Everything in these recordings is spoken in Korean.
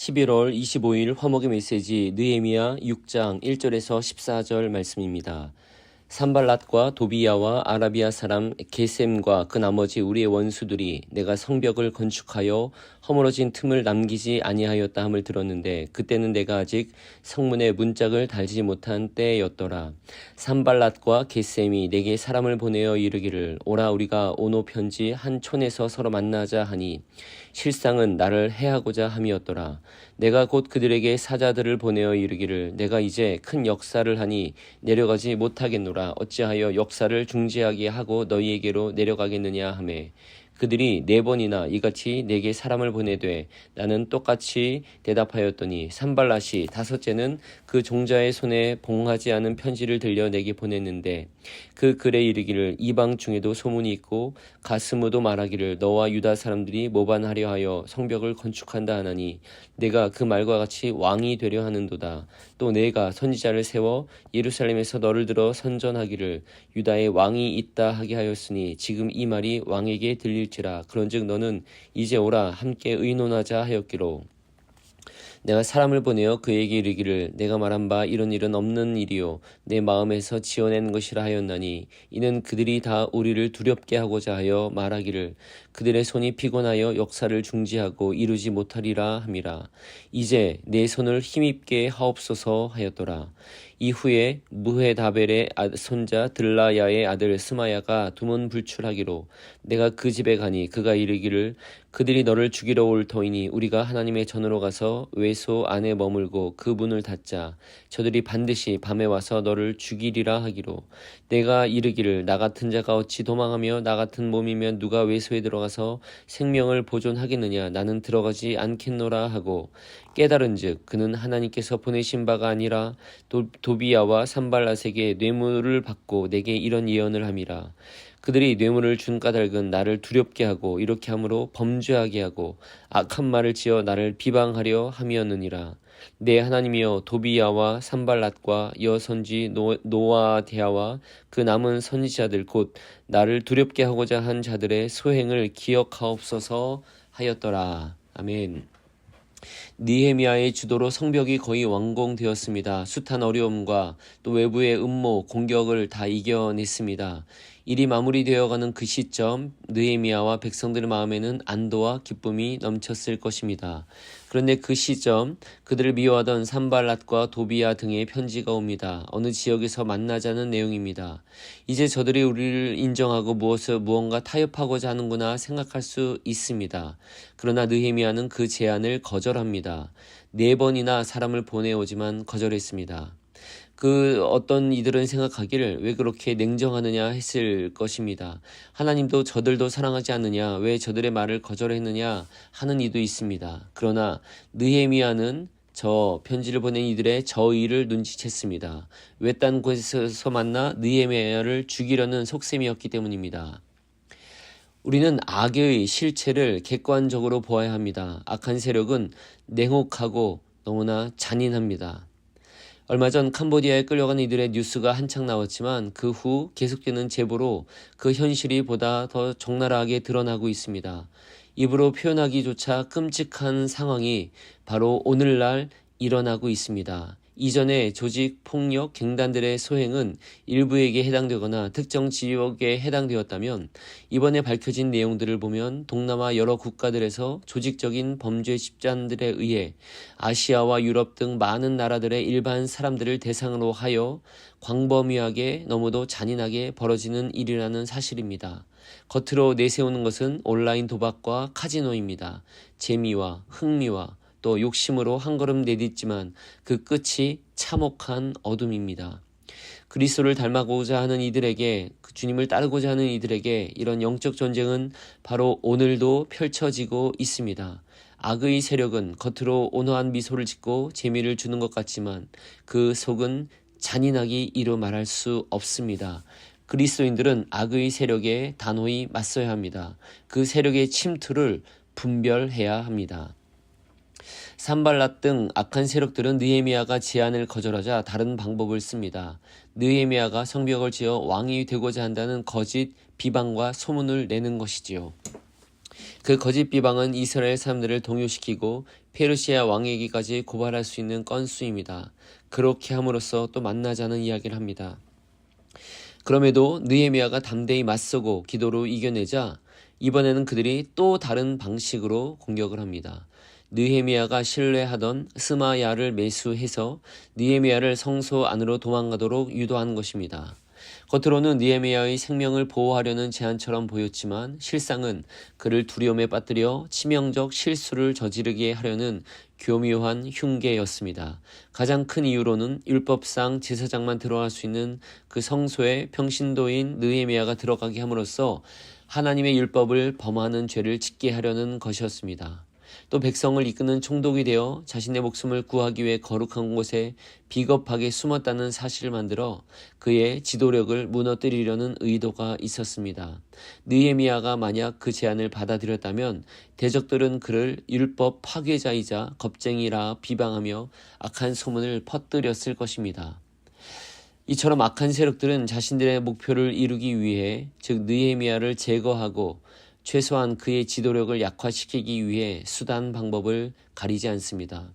11월 25일 화목의 메시지 느헤미야 6장 1절에서 14절 말씀입니다. 산발랏과 도비야와 아라비아 사람 게셈과 그 나머지 우리의 원수들이 내가 성벽을 건축하여 허물어진 틈을 남기지 아니하였다 함을 들었는데 그때는 내가 아직 성문에 문짝을 달지 못한 때였더라. 산발랏과 게셈이 내게 사람을 보내어 이르기를 오라 우리가 오노 편지 한 촌에서 서로 만나자 하니 실상은 나를 해하고자 함이었더라. 내가 곧 그들에게 사자들을 보내어 이르기를 내가 이제 큰 역사를 하니 내려가지 못하겠노라. 어찌하여 역사를 중지하게 하고 너희에게로 내려가겠느냐 하매 그들이 4번이나 이같이 내게 사람을 보내되 나는 똑같이 대답하였더니 산발랏이 5째는 그 종자의 손에 봉하지 않은 편지를 들려 내게 보냈는데 그 글에 이르기를 이방 중에도 소문이 있고 가스무도 말하기를 너와 유다 사람들이 모반하려 하여 성벽을 건축한다 하나니 내가 그 말과 같이 왕이 되려 하는도다. 또 내가 선지자를 세워 예루살렘에서 너를 들어 선전하기를 유다에 왕이 있다 하게 하였으니 지금 이 말이 왕에게 들릴지라. 그런즉 너는 이제 오라 함께 의논하자 하였기로 내가 사람을 보내어 그에게 이르기를 내가 말한 바 이런 일은 없는 일이요 내 마음에서 지어낸 것이라 하였나니 이는 그들이 다 우리를 두렵게 하고자 하여 말하기를 그들의 손이 피곤하여 역사를 중지하고 이루지 못하리라 함이라. 이제 내 손을 힘입게 하옵소서 하였더라. 이후에 무헤다벨의 손자 들라야의 아들 스마야가 두문불출하기로 내가 그 집에 가니 그가 이르기를 그들이 너를 죽이러 올 터이니 우리가 하나님의 전으로 가서 외소 안에 머물고 그 문을 닫자. 저들이 반드시 밤에 와서 너를 죽이리라 하기로 내가 이르기를 나 같은 자가 어찌 도망하며 나 같은 몸이면 누가 외소에 들어가서 생명을 보존하겠느냐. 나는 들어가지 않겠노라 하고 깨달은즉 그는 하나님께서 보내신 바가 아니라 도비야와 산발랏에게 뇌물을 받고 내게 이런 예언을 함이라. 그들이 뇌물을 준 까닭은 나를 두렵게 하고 이렇게 함으로 범죄하게 하고 악한 말을 지어 나를 비방하려 함이었느니라. 내 하나님이여 도비야와 산발랏과 여선지 노아디아와 그 남은 선지자들 곧 나를 두렵게 하고자 한 자들의 소행을 기억하옵소서 하였더라. 아멘. 느헤미야의 주도로 성벽이 거의 완공되었습니다. 숱한 어려움과 또 외부의 음모, 공격을 다 이겨냈습니다. 일이 마무리되어가는 그 시점 느헤미야와 백성들의 마음에는 안도와 기쁨이 넘쳤을 것입니다. 그런데 그 시점 그들을 미워하던 산발랏과 도비야 등의 편지가 옵니다. 어느 지역에서 만나자는 내용입니다. 이제 저들이 우리를 인정하고 무언가 타협하고자 하는구나 생각할 수 있습니다. 그러나 느헤미야는 그 제안을 거절합니다. 4번이나 사람을 보내오지만 거절했습니다. 어떤 이들은 생각하기를 왜 그렇게 냉정하느냐 했을 것입니다. 하나님도 저들도 사랑하지 않느냐, 왜 저들의 말을 거절했느냐 하는 이도 있습니다. 그러나 느헤미야는 저 편지를 보낸 이들의 저의를 눈치챘습니다. 외딴 곳에서 만나 느헤미야를 죽이려는 속셈이었기 때문입니다. 우리는 악의 실체를 객관적으로 보아야 합니다. 악한 세력은 냉혹하고 너무나 잔인합니다. 얼마 전 캄보디아에 끌려간 이들의 뉴스가 한창 나왔지만 그 후 계속되는 제보로 그 현실이 보다 더 적나라하게 드러나고 있습니다. 입으로 표현하기조차 끔찍한 상황이 바로 오늘날 일어나고 있습니다. 이전의 조직, 폭력, 갱단들의 소행은 일부에게 해당되거나 특정 지역에 해당되었다면 이번에 밝혀진 내용들을 보면 동남아 여러 국가들에서 조직적인 범죄 집단들에 의해 아시아와 유럽 등 많은 나라들의 일반 사람들을 대상으로 하여 광범위하게 너무도 잔인하게 벌어지는 일이라는 사실입니다. 겉으로 내세우는 것은 온라인 도박과 카지노입니다. 재미와 흥미와 또 욕심으로 한 걸음 내딛지만 그 끝이 참혹한 어둠입니다. 그리스도를 닮아고자 하는 이들에게, 주님을 따르고자 하는 이들에게 이런 영적 전쟁은 바로 오늘도 펼쳐지고 있습니다. 악의 세력은 겉으로 온화한 미소를 짓고 재미를 주는 것 같지만 그 속은 잔인하기 이루 말할 수 없습니다. 그리스도인들은 악의 세력에 단호히 맞서야 합니다. 그 세력의 침투를 분별해야 합니다. 산발랏 등 악한 세력들은 느헤미야가 제안을 거절하자 다른 방법을 씁니다. 느헤미야가 성벽을 지어 왕이 되고자 한다는 거짓 비방과 소문을 내는 것이지요. 그 거짓 비방은 이스라엘 사람들을 동요시키고 페르시아 왕에게까지 고발할 수 있는 건수입니다. 그렇게 함으로써 또 만나자는 이야기를 합니다. 그럼에도 느헤미야가 담대히 맞서고 기도로 이겨내자 이번에는 그들이 또 다른 방식으로 공격을 합니다. 느헤미야가 신뢰하던 스마야를 매수해서 느헤미야를 성소 안으로 도망가도록 유도한 것입니다. 겉으로는 느헤미야의 생명을 보호하려는 제안처럼 보였지만 실상은 그를 두려움에 빠뜨려 치명적 실수를 저지르게 하려는 교묘한 흉계였습니다. 가장 큰 이유로는 율법상 제사장만 들어갈 수 있는 그 성소에 평신도인 느헤미야가 들어가게 함으로써 하나님의 율법을 범하는 죄를 짓게 하려는 것이었습니다. 또 백성을 이끄는 총독이 되어 자신의 목숨을 구하기 위해 거룩한 곳에 비겁하게 숨었다는 사실을 만들어 그의 지도력을 무너뜨리려는 의도가 있었습니다. 느헤미야가 만약 그 제안을 받아들였다면 대적들은 그를 율법 파괴자이자 겁쟁이라 비방하며 악한 소문을 퍼뜨렸을 것입니다. 이처럼 악한 세력들은 자신들의 목표를 이루기 위해 즉 느헤미야를 제거하고 최소한 그의 지도력을 약화시키기 위해 수단 방법을 가리지 않습니다.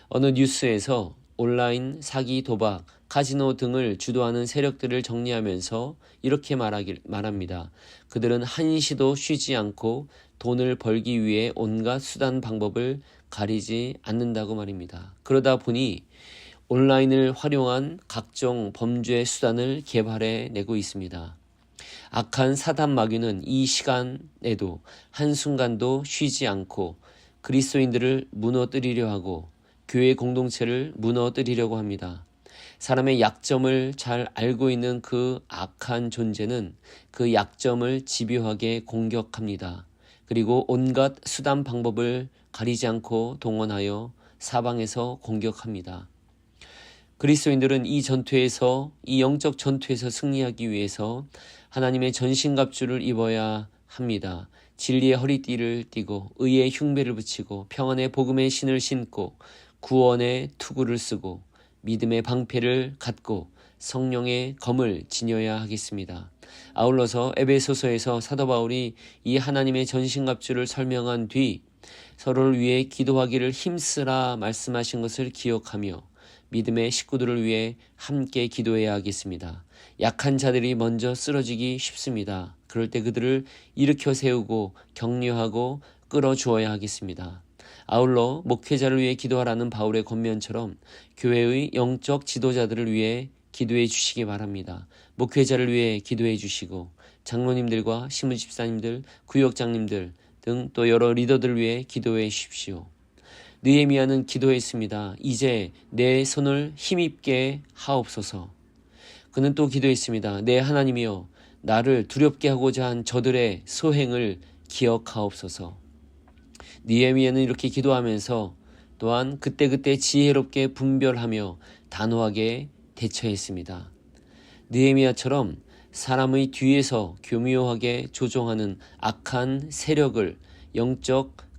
어느 뉴스에서 온라인 사기, 도박, 카지노 등을 주도하는 세력들을 정리하면서 이렇게 말합니다. 그들은 한시도 쉬지 않고 돈을 벌기 위해 온갖 수단 방법을 가리지 않는다고 말입니다. 그러다 보니 온라인을 활용한 각종 범죄 수단을 개발해내고 있습니다. 악한 사단 마귀는 이 시간에도 한순간도 쉬지 않고 그리스도인들을 무너뜨리려 하고 교회 공동체를 무너뜨리려고 합니다. 사람의 약점을 잘 알고 있는 그 악한 존재는 그 약점을 집요하게 공격합니다. 그리고 온갖 수단 방법을 가리지 않고 동원하여 사방에서 공격합니다. 그리스도인들은 이 영적 전투에서 승리하기 위해서 하나님의 전신갑주를 입어야 합니다. 진리의 허리띠를 띠고 의의 흉배를 붙이고 평안의 복음의 신을 신고 구원의 투구를 쓰고 믿음의 방패를 갖고 성령의 검을 지녀야 하겠습니다. 아울러서 에베소서에서 사도 바울이 이 하나님의 전신갑주를 설명한 뒤 서로를 위해 기도하기를 힘쓰라 말씀하신 것을 기억하며 믿음의 식구들을 위해 함께 기도해야 하겠습니다. 약한 자들이 먼저 쓰러지기 쉽습니다. 그럴 때 그들을 일으켜 세우고 격려하고 끌어주어야 하겠습니다. 아울러 목회자를 위해 기도하라는 바울의 권면처럼 교회의 영적 지도자들을 위해 기도해 주시기 바랍니다. 목회자를 위해 기도해 주시고 장로님들과 신문집사님들, 구역장님들 등 또 여러 리더들을 위해 기도해 주십시오. 느헤미야는 기도했습니다. 이제 내 손을 힘입게 하옵소서. 그는 또 기도했습니다. 내 하나님이여 나를 두렵게 하고자 한 저들의 소행을 기억하옵소서. 느헤미야는 이렇게 기도하면서 또한 그때그때 지혜롭게 분별하며 단호하게 대처했습니다. 느헤미야처럼 사람의 뒤에서 교묘하게 조종하는 악한 세력을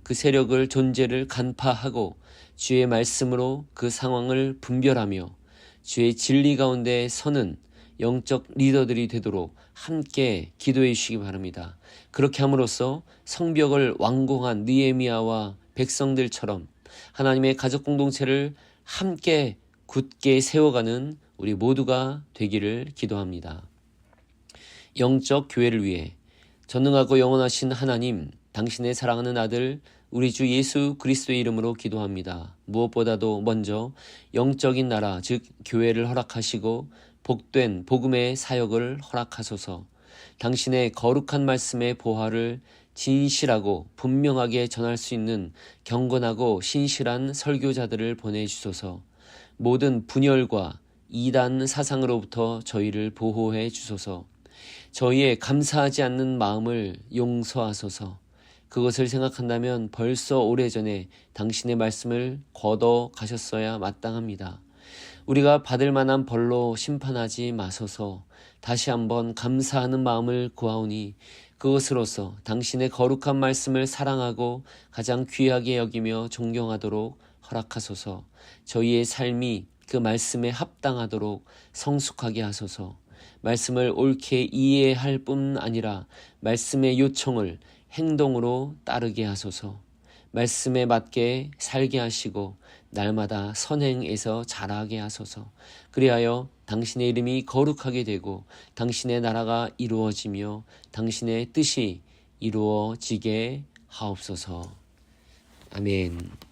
그 세력을 존재를 간파하고 주의 말씀으로 그 상황을 분별하며 주의 진리 가운데 서는 영적 리더들이 되도록 함께 기도해 주시기 바랍니다. 그렇게 함으로써 성벽을 완공한 느헤미야와 백성들처럼 하나님의 가족 공동체를 함께 굳게 세워가는 우리 모두가 되기를 기도합니다. 영적 교회를 위해 전능하고 영원하신 하나님, 당신의 사랑하는 아들 우리 주 예수 그리스도의 이름으로 기도합니다. 무엇보다도 먼저 영적인 나라 즉 교회를 허락하시고 복된 복음의 사역을 허락하소서. 당신의 거룩한 말씀의 보화를 진실하고 분명하게 전할 수 있는 경건하고 신실한 설교자들을 보내주소서. 모든 분열과 이단 사상으로부터 저희를 보호해 주소서. 저희의 감사하지 않는 마음을 용서하소서. 그것을 생각한다면 벌써 오래전에 당신의 말씀을 걷어 가셨어야 마땅합니다. 우리가 받을 만한 벌로 심판하지 마소서. 다시 한번 감사하는 마음을 구하오니 그것으로서 당신의 거룩한 말씀을 사랑하고 가장 귀하게 여기며 존경하도록 허락하소서. 저희의 삶이 그 말씀에 합당하도록 성숙하게 하소서. 말씀을 옳게 이해할 뿐 아니라 말씀의 요청을 행동으로 따르게 하소서. 말씀에 맞게 살게 하시고 날마다 선행에서 자라게 하소서. 그리하여 당신의 이름이 거룩하게 되고 당신의 나라가 이루어지며 당신의 뜻이 이루어지게 하옵소서. 아멘.